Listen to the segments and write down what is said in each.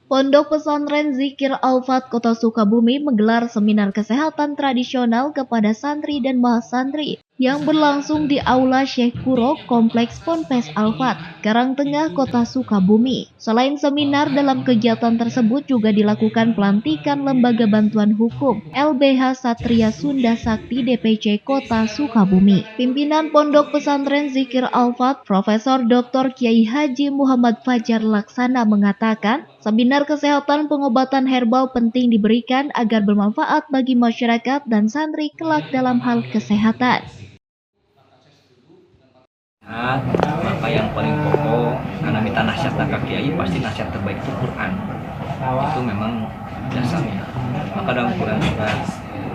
Pondok Pesantren Zikir Al-Fat Kota Sukabumi menggelar seminar kesehatan tradisional kepada santri dan mahasantri yang berlangsung di Aula Syekh Kuro Kompleks Ponpes Al-Fat, Karangtengah, Kota Sukabumi. Selain seminar, dalam kegiatan tersebut juga dilakukan pelantikan Lembaga Bantuan Hukum LBH Satria Sunda Sakti DPC Kota Sukabumi. Pimpinan Pondok Pesantren Zikir Al-Fat, Profesor Dr. Kiai Haji Muhammad Fajar Laksana mengatakan, seminar kesehatan pengobatan herbal penting diberikan agar bermanfaat bagi masyarakat dan santri kelak dalam hal kesehatan. Maka yang paling pokok, karena minta nasihat dari Kiai, pasti nasihat terbaik itu Quran. Itu memang dasarnya. Maka dalam Quran surat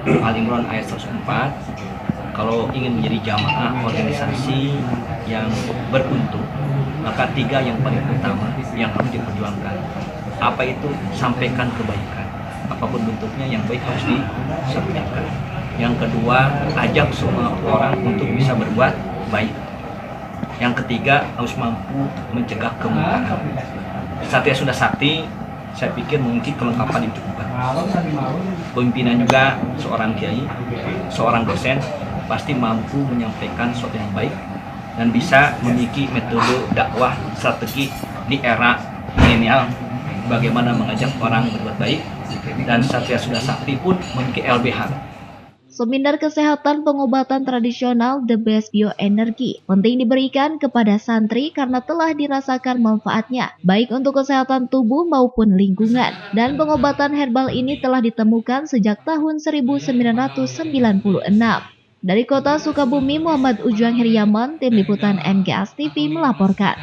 Al-Imran ayat 104, kalau ingin menjadi jamaah organisasi yang beruntung, maka 3 yang paling utama yang harus diperjuangkan. Apa itu? Sampaikan kebaikan. Apapun bentuknya yang baik harus disampaikan. Yang kedua, ajak semua orang untuk bisa berbuat baik. Yang ketiga, harus mampu mencegah kemungkaran. Satria Sunda Sakti, saya pikir mungkin kelengkapan itu bukan. Pimpinan juga seorang kiai, seorang dosen, pasti mampu menyampaikan sesuatu yang baik dan bisa memiliki metode dakwah strategi di era milenial, bagaimana mengajak orang berbuat baik, dan Satria Sunda Sakti pun memiliki LBH. Seminar kesehatan pengobatan tradisional The Best Bioenergy penting diberikan kepada santri karena telah dirasakan manfaatnya, baik untuk kesehatan tubuh maupun lingkungan. Dan pengobatan herbal ini telah ditemukan sejak tahun 1996. Dari Kota Sukabumi, Muhammad Ujang Heriaman, Tim Liputan MGS TV melaporkan.